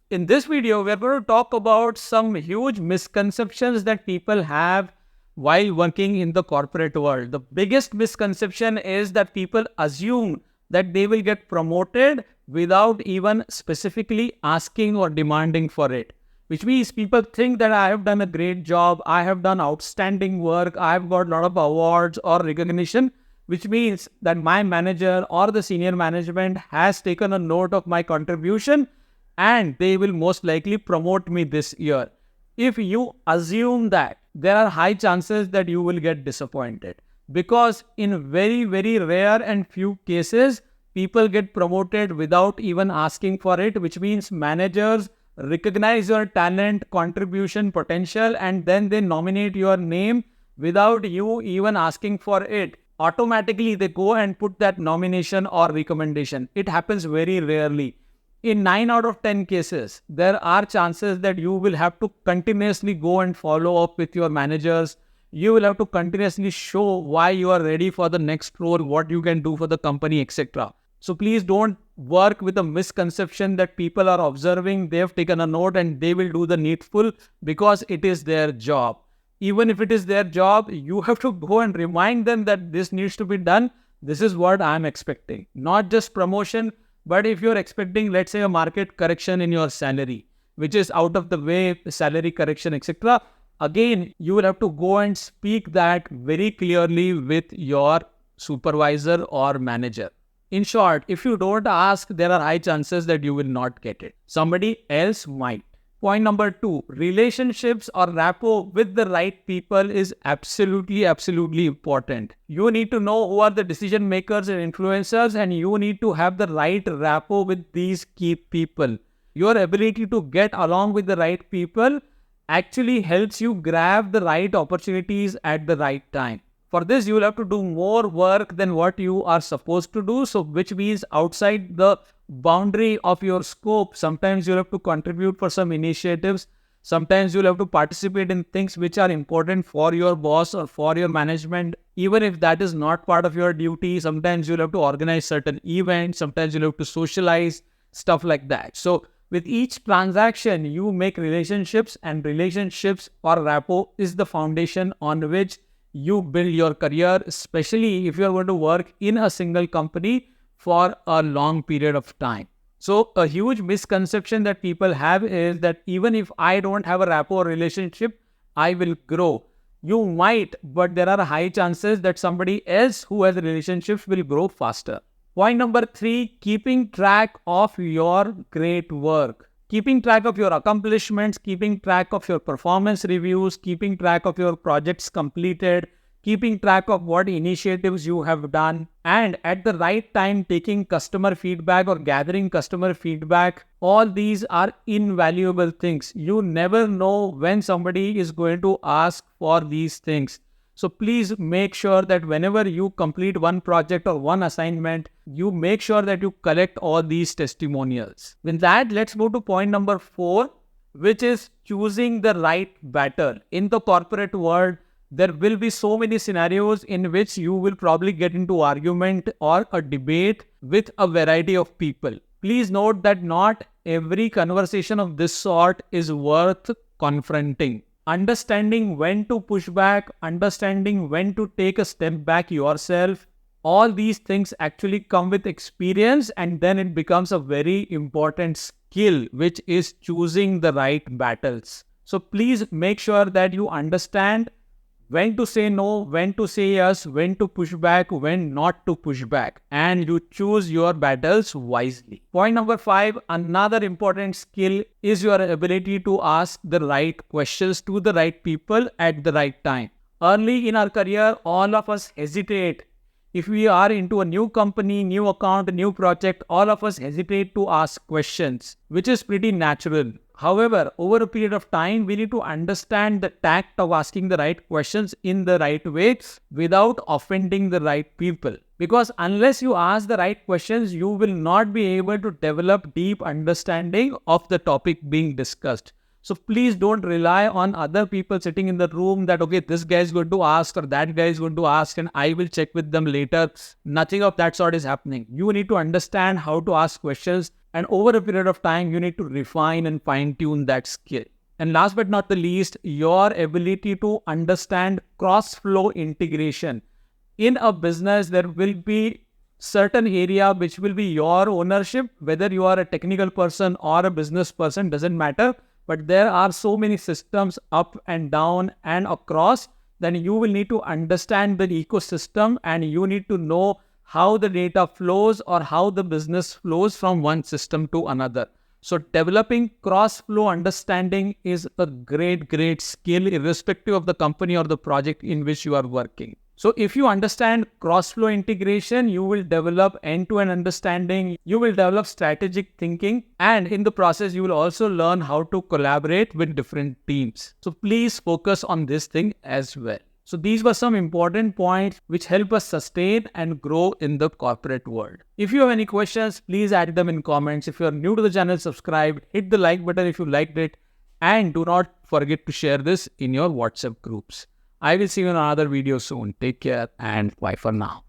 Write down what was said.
In this video, we're going to talk about some huge misconceptions that people have while working in the corporate world. The biggest misconception is that people assume that they will get promoted without even specifically asking or demanding for it. Which means people think that I have done a great job, I have done outstanding work, I have got a lot of awards or recognition, which means that my manager or the senior management has taken a note of my contribution and they will most likely promote me this year. If you assume that, there are high chances that you will get disappointed, because in very, very rare and few cases, people get promoted without even asking for it, which means managers recognize your talent, contribution, potential, and then they nominate your name without you even asking for it. Automatically, they go and put that nomination or recommendation. It happens very rarely. In 9 out of 10 cases, there are chances that you will have to continuously go and follow up with your managers. You will have to continuously show why you are ready for the next role, what you can do for the company, etc. So please don't work with a misconception that people are observing, they have taken a note and they will do the needful because it is their job. Even if it is their job, you have to go and remind them that this needs to be done. This is what I'm expecting. Not just promotion, but if you're expecting, let's say, a market correction in your salary, which is out of the way, salary correction, etc. Again, you will have to go and speak that very clearly with your supervisor or manager. In short, if you don't ask, there are high chances that you will not get it. Somebody else might. Point number 2, relationships or rapport with the right people is absolutely important. You need to know who are the decision makers and influencers, and you need to have the right rapport with these key people. Your ability to get along with the right people actually helps you grab the right opportunities at the right time. For this, you will have to do more work than what you are supposed to do. So, which means outside the boundary of your scope, sometimes you'll have to contribute for some initiatives. Sometimes you'll have to participate in things which are important for your boss or for your management. Even if that is not part of your duty, sometimes you'll have to organize certain events. Sometimes you'll have to socialize, stuff like that. So, with each transaction, you make relationships, and relationships or rapport is the foundation on which you build your career, especially if you are going to work in a single company for a long period of time. So a huge misconception that people have is that even if I don't have a rapport relationship, I will grow. You might, but there are high chances that somebody else who has a relationship will grow faster. Point number 3, keeping track of your great work. Keeping track of your accomplishments, keeping track of your performance reviews, keeping track of your projects completed, keeping track of what initiatives you have done, and at the right time taking customer feedback or gathering customer feedback. All these are invaluable things. You never know when somebody is going to ask for these things. So please make sure that whenever you complete one project or one assignment, you make sure that you collect all these testimonials. With that, let's move to point number 4, which is choosing the right battle. In the corporate world, there will be so many scenarios in which you will probably get into argument or a debate with a variety of people. Please note that not every conversation of this sort is worth confronting. Understanding when to push back, understanding when to take a step back yourself, all these things actually come with experience, and then it becomes a very important skill, which is choosing the right battles. So please make sure that you understand when to say no, when to say yes, when to push back, when not to push back, and you choose your battles wisely. Point number 5, another important skill is your ability to ask the right questions to the right people at the right time. Early in our career, all of us hesitate. If we are into a new company, new account, new project, all of us hesitate to ask questions, which is pretty natural. However, over a period of time, we need to understand the tact of asking the right questions in the right way without offending the right people. Because unless you ask the right questions, you will not be able to develop deep understanding of the topic being discussed. So please don't rely on other people sitting in the room that, okay, this guy is going to ask or that guy is going to ask and I will check with them later. Nothing of that sort is happening. You need to understand how to ask questions, and over a period of time, you need to refine and fine tune that skill. And last but not the least, your ability to understand cross-flow integration. In a business, there will be certain area which will be your ownership, whether you are a technical person or a business person, doesn't matter. But there are so many systems up and down and across, then you will need to understand the ecosystem and you need to know how the data flows or how the business flows from one system to another. So developing cross-flow understanding is a great skill irrespective of the company or the project in which you are working. So if you understand cross-flow integration, you will develop end-to-end understanding, you will develop strategic thinking, and in the process, you will also learn how to collaborate with different teams. So please focus on this thing as well. So these were some important points which help us sustain and grow in the corporate world. If you have any questions, please add them in comments. If you are new to the channel, subscribe, hit the like button if you liked it, and do not forget to share this in your WhatsApp groups. I will see you in another video soon. Take care and bye for now.